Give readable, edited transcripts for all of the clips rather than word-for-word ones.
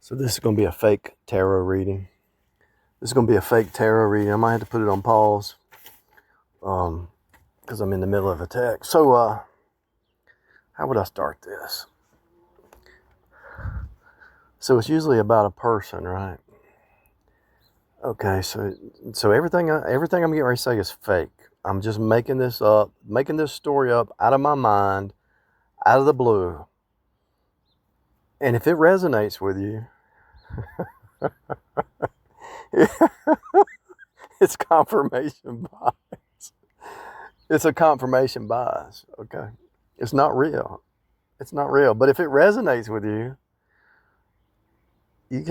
So this is going to be a fake tarot reading. This is going to be a fake tarot reading. I might have to put it on pause because I'm in the middle of a text. So how would I start this? So it's usually about a person, right? Okay, so everything I'm getting ready to say is fake. I'm just making this up, making this story up out of my mind, out of the blue. And if it resonates with you, it's confirmation bias. It's a confirmation bias, okay? It's not real. It's not real. But if it resonates with you, you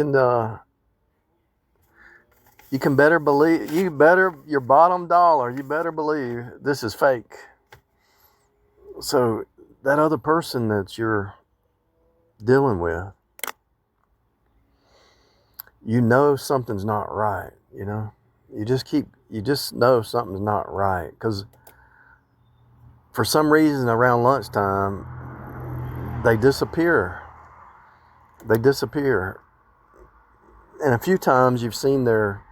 can better believe, your bottom dollar, you better believe this is fake. So that other person that you're dealing with, you know something's not right, you know? You just know something's not right because for some reason around lunchtime, they disappear. They disappear. And a few times you've seen their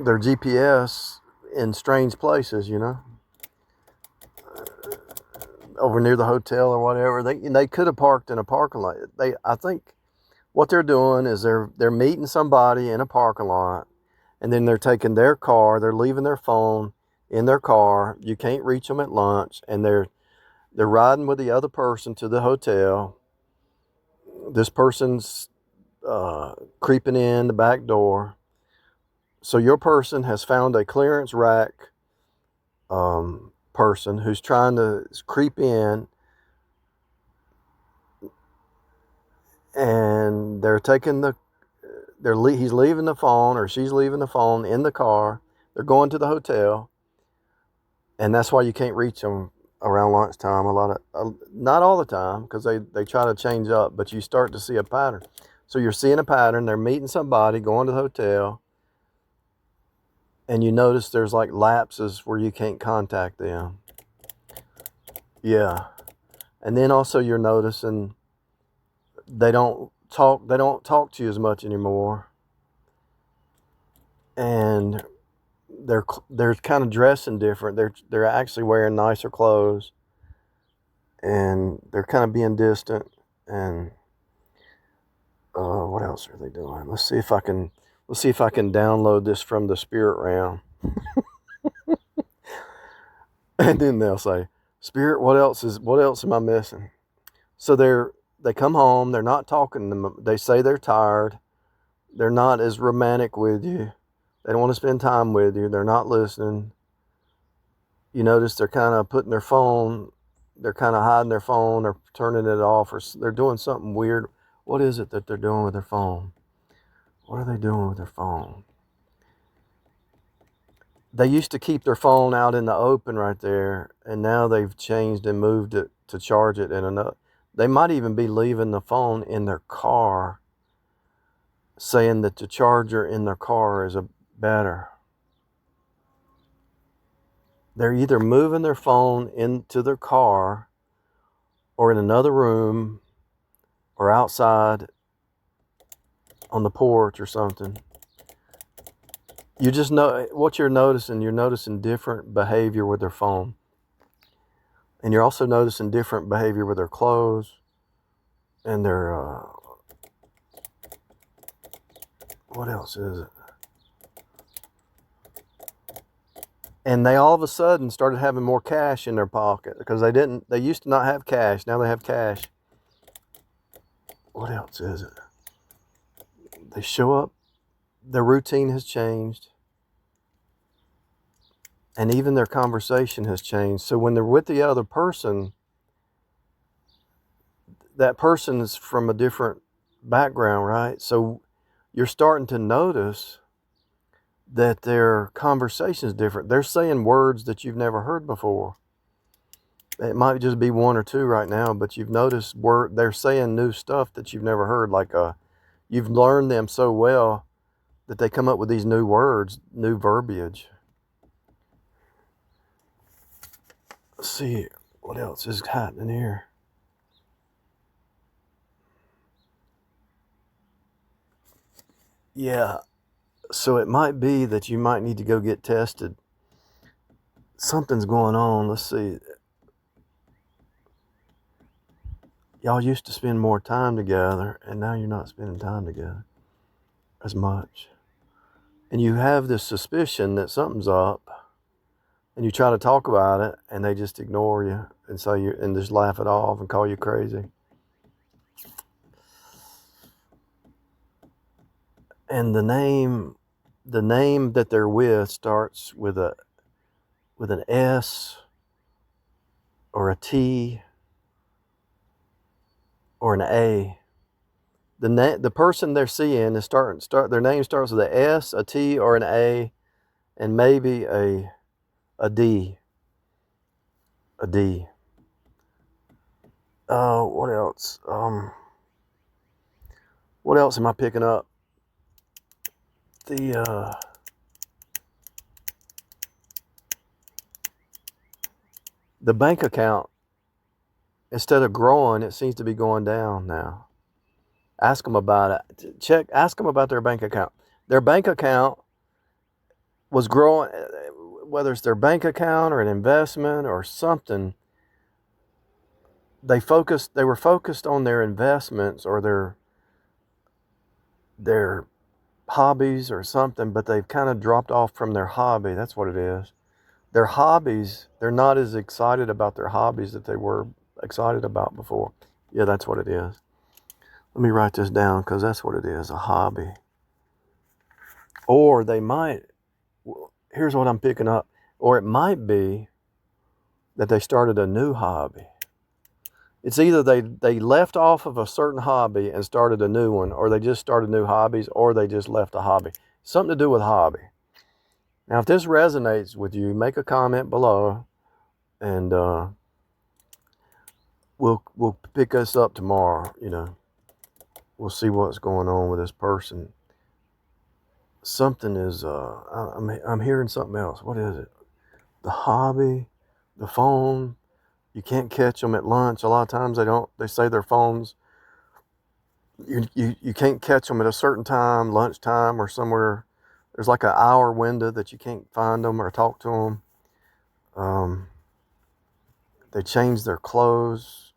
GPS in strange places, you know, over near the hotel or whatever. They could have parked in a parking lot. I think what they're doing is they're meeting somebody in a parking lot, and then they're taking their car. They're leaving their phone in their car. You can't reach them at lunch, and they're riding with the other person to the hotel. This person's creeping in the back door. So your person has found a clearance rack person who's trying to creep in, and he's leaving the phone, or she's leaving the phone in the car. They're going to the hotel, and that's why you can't reach them around lunchtime. Not all the time, because they try to change up, but you start to see a pattern. So you're seeing a pattern. They're meeting somebody, going to the hotel, and you notice there's like lapses where you can't contact them. Yeah. And then also you're noticing they don't talk to you as much anymore. And they're kind of dressing different. They're actually wearing nicer clothes, and they're kind of being distant. And what else are they doing? Let's see if I can download this from the spirit realm. And then they'll say, "Spirit, what else am I missing?" So they come home. They're not talking to them. They say they're tired. They're not as romantic with you. They don't want to spend time with you. They're not listening. You notice they're kind of putting their phone. They're kind of hiding their phone or turning it off, or they're doing something weird. What is it that they're doing with their phone? What are they doing with their phone? They used to keep their phone out in the open right there, and now they've changed and moved it to charge it in another. They might even be leaving the phone in their car, saying that the charger in their car is better. They're either moving their phone into their car or in another room or outside on the porch or something. You just know what you're noticing different behavior with their phone. And you're also noticing different behavior with their clothes and their, what else is it? And they all of a sudden started having more cash in their pocket because they used to not have cash. Now they have cash. What else is it? They show up, their routine has changed. And even their conversation has changed. So when they're with the other person, that person is from a different background, right? So you're starting to notice that their conversation is different. They're saying words that you've never heard before. It might just be one or two right now, but you've noticed they're saying new stuff that you've never heard. Like you've learned them so well that they come up with these new words, new verbiage. Let's see what else is happening here. Yeah. So it might be that you might need to go get tested. Something's going on. Let's see. Y'all used to spend more time together, and now you're not spending time together as much. And you have this suspicion that something's up, and you try to talk about it, and they just ignore you and say you and just laugh it off and call you crazy. And the name that they're with starts with an S or a T or an A. The person they're seeing is their name starts with a S, a T, or an A, and maybe a D. A D. What else? What else am I picking up? The bank account, instead of growing, it seems to be going down now. Ask them about it. Ask them about their bank account. Their bank account was growing, whether it's their bank account or an investment or something. They were focused on their investments or their hobbies or something, but they've kind of dropped off from their hobby. That's what it is. Their hobbies, they're not as excited about their hobbies that they were excited about before. Yeah, that's what it is. Let me write this down because that's what it is, a hobby. Or they might, here's what I'm picking up, or it might be that they started a new hobby. It's either they left off of a certain hobby and started a new one, or they just started new hobbies, or they just left a hobby. Something to do with hobby. Now, if this resonates with you, make a comment below, and we'll pick us up tomorrow. We'll see what's going on with this person. Something is I'm hearing something else. What is it? The hobby, the phone. You can't catch them at lunch. A lot of times they say their phones. You can't catch them at a certain time, lunchtime or somewhere. There's like an hour window that you can't find them or talk to them. They change their clothes.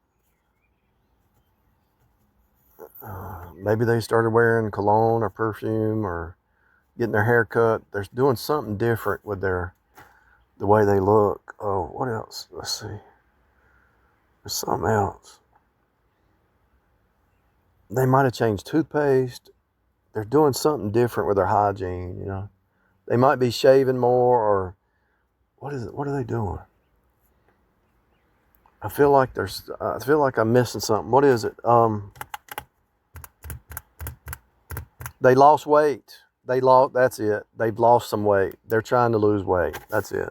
Maybe they started wearing cologne or perfume or getting their hair cut. They're doing something different with the way they look. Oh, what else? Let's see. There's something else. They might have changed toothpaste. They're doing something different with their hygiene. They might be shaving more, or what is it? What are they doing? I feel like I'm missing something. What is it? They lost weight. That's it. They've lost some weight. They're trying to lose weight. That's it.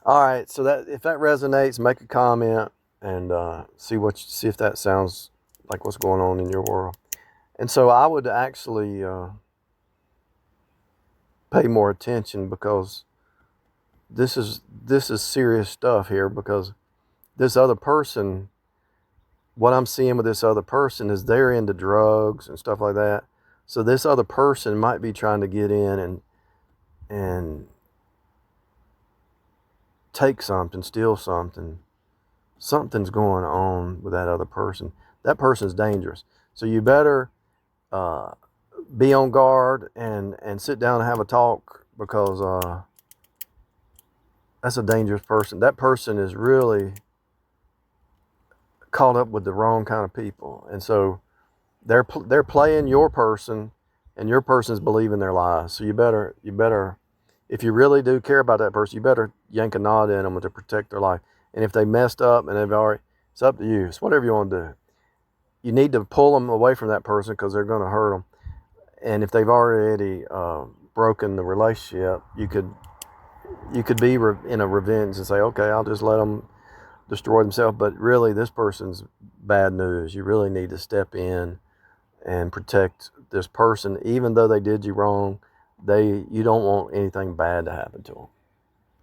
All right. So if that resonates, make a comment and see if that sounds like what's going on in your world. And so I would actually pay more attention, because this is serious stuff here, because this other person, what I'm seeing with this other person is they're into drugs and stuff like that. So this other person might be trying to get in and take something, steal something. Something's going on with that other person. That person's dangerous. So you better be on guard and sit down and have a talk, because that's a dangerous person. That person is really caught up with the wrong kind of people, and so they're playing your person, and your person's believing their lies. So you better, if you really do care about that person, you better yank a knot in them to protect their life. And if they messed up and it's up to you. It's whatever you want to do. You need to pull them away from that person, because they're going to hurt them. And if they've already broken the relationship, you could be in a revenge and say, okay, I'll just let them destroy themselves. But really, this person's bad news. You really need to step in and protect this person, even though they did you wrong. You don't want anything bad to happen to them.